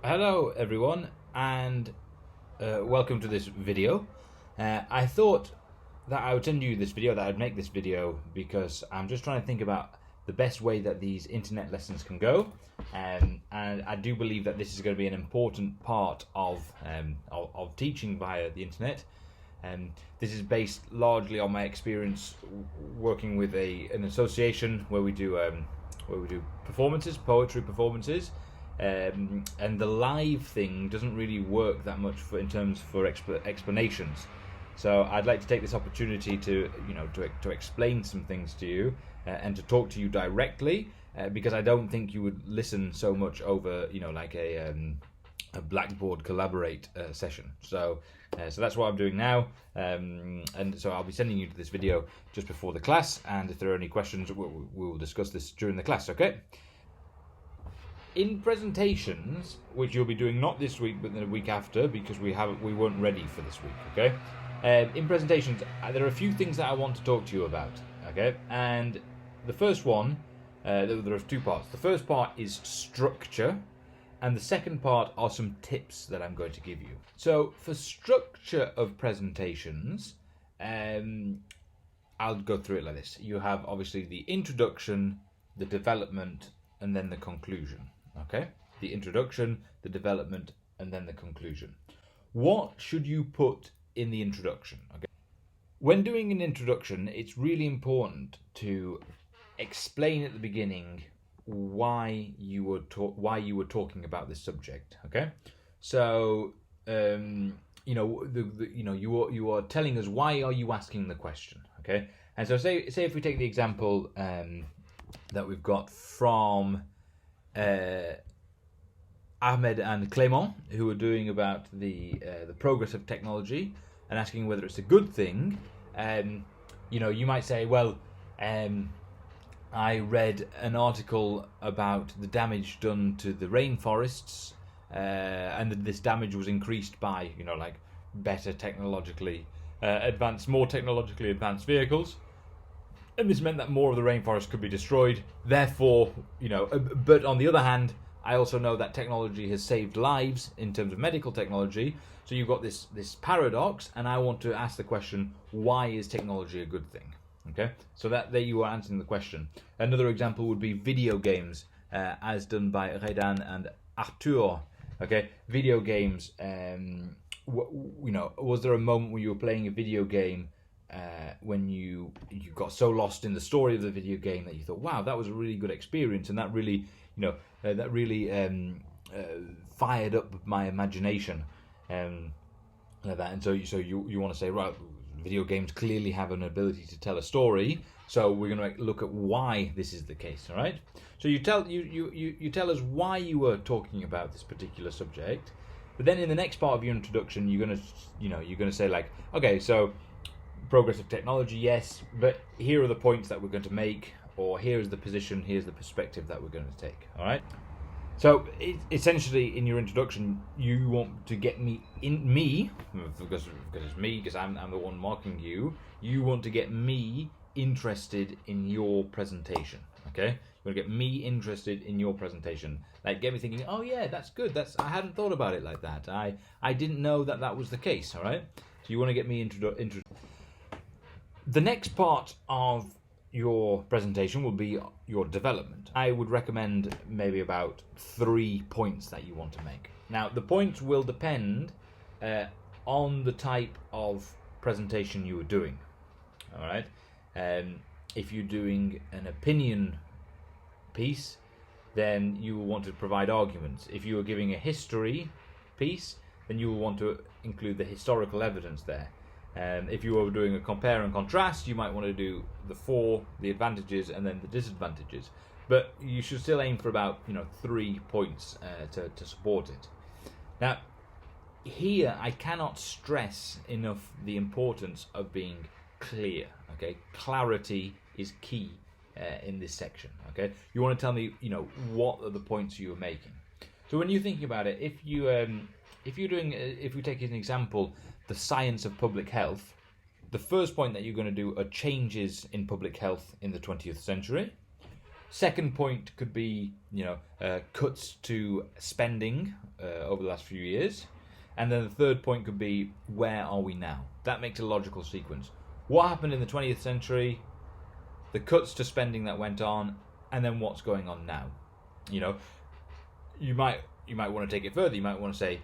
Hello everyone, and welcome to this video. I thought that I would send you this video, that I'd make this video, because I'm just trying to think about the best way that these internet lessons can go, and I do believe that this is going to be an important part of teaching via the internet. This is based largely on my experience working with an association where we do performances, poetry performances. And the live thing doesn't really work that much for explanations. So I'd like to take this opportunity to explain some things to you and to talk to you directly, because I don't think you would listen so much over like a Blackboard Collaborate session. So that's what I'm doing now, and so I'll be sending you to this video just before the class, and if there are any questions, we'll discuss this during the class. Okay. In presentations, which you'll be doing not this week but the week after, because we weren't ready for this week, okay? In presentations, there are a few things that I want to talk to you about, okay? And the first one, there are two parts. The first part is structure, and the second part are some tips that I'm going to give you. So for structure of presentations, I'll go through it like this. You have obviously the introduction, the development, and then the conclusion. Okay, the introduction, the development, and then the conclusion. What should you put in the introduction? Okay, when doing an introduction, it's really important to explain at the beginning why you were talking about this subject. Okay, so you are telling us why are you asking the question. Okay, and so say if we take the example that we've got from Ahmed and Clément, who are doing about the progress of technology and asking whether it's a good thing. You might say, well, I read an article about the damage done to the rainforests, and that this damage was increased by like better technologically more technologically advanced vehicles. And this meant that more of the rainforest could be destroyed. Therefore, but on the other hand, I also know that technology has saved lives in terms of medical technology. So you've got this paradox, and I want to ask the question, why is technology a good thing? Okay, so that there you are answering the question. Another example would be video games, as done by Redan and Arthur. Okay, video games. Was there a moment when you were playing a video game when you got so lost in the story of the video game that you thought, wow, that was a really good experience, and that really fired up my imagination, like that. And so you want to say, right, video games clearly have an ability to tell a story, so we're going to look at why this is the case. All right, so you tell us why you were talking about this particular subject, but then in the next part of your introduction, you're going to say, like, okay, so progress of technology, yes, but here are the points that we're going to make, or here's the position, here's the perspective that we're going to take. All right, so essentially in your introduction, you want to get because it's me, because I'm the one marking you want to get me interested in your presentation. Okay, you want to get me interested in your presentation, like get me thinking, oh yeah, that's good, I hadn't thought about it like that, I didn't know that was the case. All right, so you want to get me interested. The next part of your presentation will be your development. I would recommend maybe about 3 points that you want to make. Now, the points will depend on the type of presentation you are doing. All right. If you're doing an opinion piece, then you will want to provide arguments. If you are giving a history piece, then you will want to include the historical evidence there. If you were doing a compare and contrast, you might want to do the advantages and then the disadvantages. But you should still aim for about 3 points to support it. Now, here I cannot stress enough the importance of being clear. Okay, clarity is key in this section. Okay, you want to tell me what are the points you are making. So when you're thinking about it, if we take as an example the science of public health, the first point that you're going to do are changes in public health in the 20th century. Second point could be, cuts to spending over the last few years. And then the third point could be, where are we now? That makes a logical sequence. What happened in the 20th century, the cuts to spending that went on, and then what's going on now? You might want to take it further. You might want to say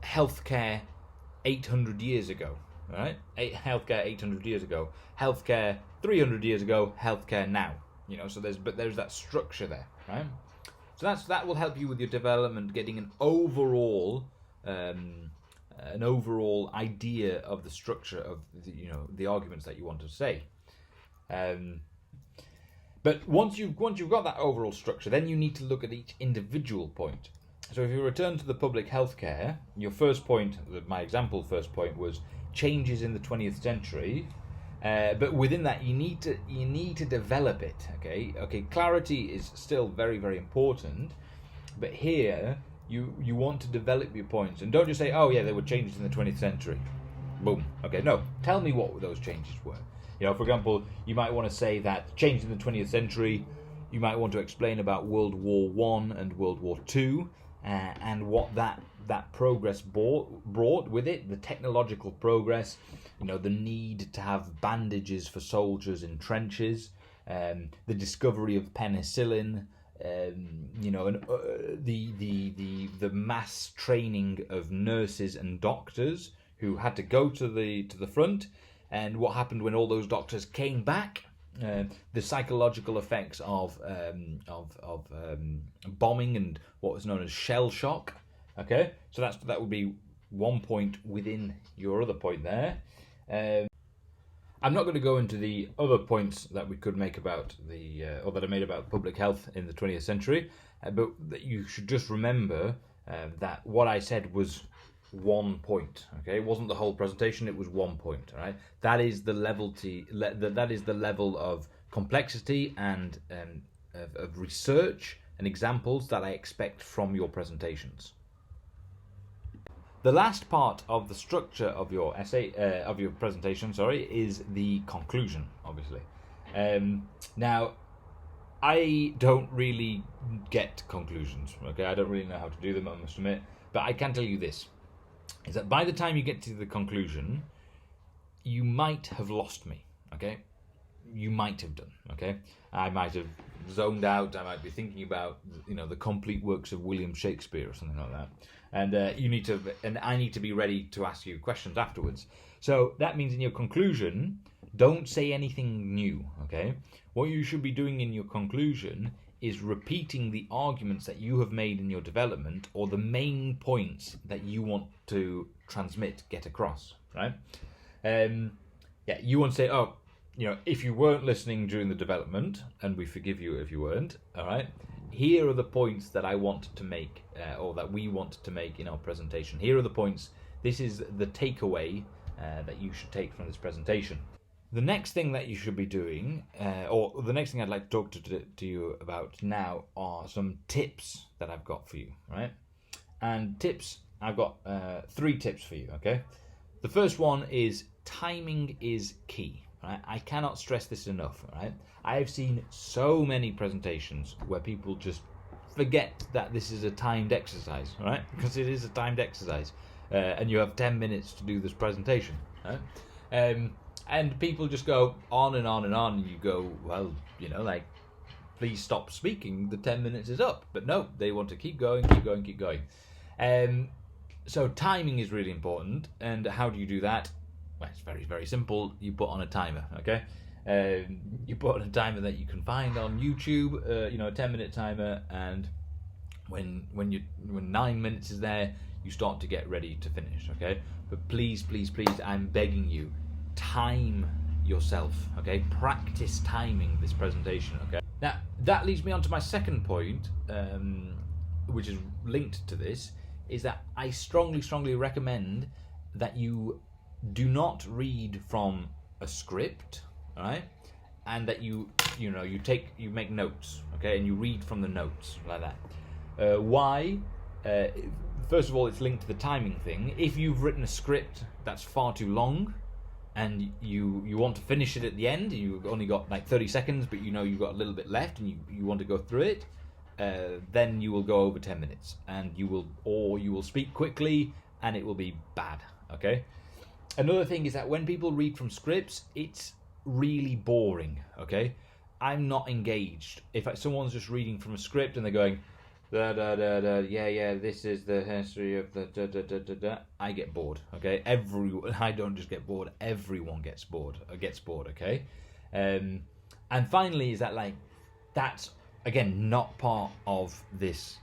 healthcare 800 years ago, right? Healthcare 800 years ago, healthcare 300 years ago, healthcare now. So there's that structure there, right? So that will help you with your development, getting an overall idea of the structure of the arguments that you want to say. But once you've got that overall structure, then you need to look at each individual point. So if you return to the public healthcare, your first point, my example first point was changes in the 20th century. But within that, you need to develop it. Okay. Clarity is still very, very important, but here you want to develop your points, and don't just say, "Oh yeah, there were changes in the 20th century." Boom. Okay. No, tell me what those changes were. For example, you might want to say that change in the 20th century. You might want to explain about World War I and World War II, and what that progress brought with it, the technological progress. The need to have bandages for soldiers in trenches, the discovery of penicillin, the mass training of nurses and doctors who had to go to the front, and what happened when all those doctors came back. The psychological effects of bombing and what was known as shell shock. Okay, so that would be one point within your other point there. I'm not going to go into the other points that we could make about or that I made about public health in the 20th century, but that you should just remember that what I said was one point. Okay, it wasn't the whole presentation; it was one point. All right, that is the level of complexity and of research and examples that I expect from your presentations. The last part of the structure of your essay, of your presentation, is the conclusion, obviously. Now, I don't really get conclusions, okay? I don't really know how to do them, I must admit. But I can tell you this, is that by the time you get to the conclusion, you might have lost me, okay? You might have done, okay? I might have zoned out, I might be thinking about, the complete works of William Shakespeare or something like that. And I need to be ready to ask you questions afterwards. So that means in your conclusion, don't say anything new, okay? What you should be doing in your conclusion is repeating the arguments that you have made in your development, or the main points that you want to get across, right? You want to say, if you weren't listening during the development, and we forgive you if you weren't, all right? Here are the points that I want to make, or that we want to make in our presentation. Here are the points. This is the takeaway that you should take from this presentation. The next thing that you should be doing, or the next thing I'd like to talk to you about now, are some tips that I've got for you, right? And tips, I've got 3 tips for you, okay? The first one is timing is key. Right? I cannot stress this enough. Right? I have seen so many presentations where people just forget that this is a timed exercise, right? Because it is a timed exercise, and you have 10 minutes to do this presentation. Right? And people just go on and on and on, and you go, well, please stop speaking. The 10 minutes is up. But no, they want to keep going. So timing is really important. And how do you do that? Well, it's very, very simple. You put on a timer, okay? You put on a timer that you can find on YouTube, a 10-minute timer, and when 9 minutes is there, you start to get ready to finish, okay? But please, I'm begging you, time yourself, okay? Practice timing this presentation, okay? Now, that leads me on to my second point, which is linked to this, is that I strongly recommend that you do not read from a script, all right? And that you make notes, okay? And you read from the notes like that. Why? First of all, it's linked to the timing thing. If you've written a script that's far too long, and you want to finish it at the end, you've only got like 30 seconds, but you know you've got a little bit left, and you want to go through it, then you will go over 10 minutes, and you will speak quickly, and it will be bad. Okay. Another thing is that when people read from scripts, it's really boring. Okay. I'm not engaged. If someone's just reading from a script and they're going, da da da da, yeah, this is the history of the da da da da da, I get bored. Okay, I don't just get bored. Everyone gets bored. Okay, and finally is that like that's again not part of this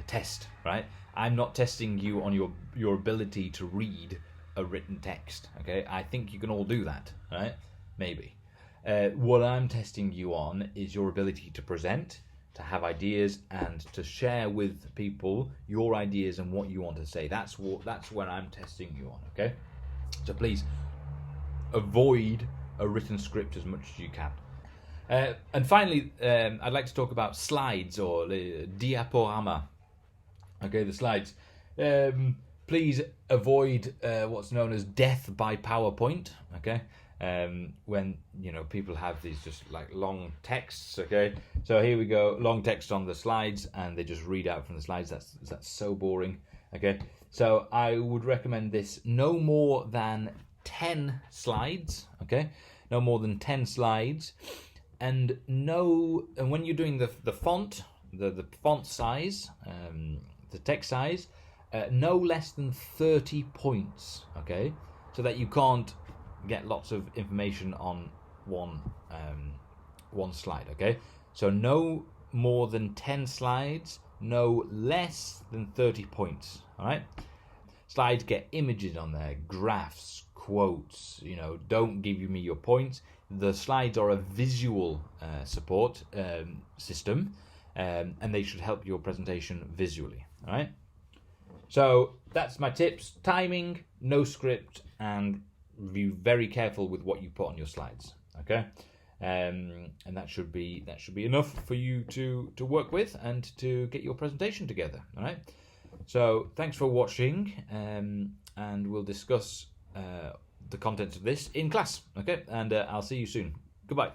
test, right? I'm not testing you on your ability to read a written text. Okay, I think you can all do that, right? Maybe. What I'm testing you on is your ability to present, to have ideas, and to share with people your ideas and what you want to say. That's what I'm testing you on. Okay, so please avoid a written script as much as you can. And finally, I'd like to talk about slides or diaporama. Okay, the slides. Please avoid what's known as death by PowerPoint. Okay. When people have these just like long texts. Okay, so here we go, long text on the slides, and they just read out from the slides. That's so boring. Okay, so I would recommend this no more than 10 slides. Okay, no more than 10 slides, and when you're doing the font, the font size, the text size, no less than 30 points. Okay, so that you can't get lots of information on one slide. Okay, so no more than 10 slides, no less than 30 points. All right, slides get images on there, graphs, quotes. Don't give me your points. The slides are a visual support system, and they should help your presentation visually. All right, so that's my tips: timing, no script, and be very careful with what you put on your slides. Okay, and that should be enough for you to work with and to get your presentation together. All right, so thanks for watching, and we'll discuss the contents of this in class. Okay, and I'll see you soon. Goodbye.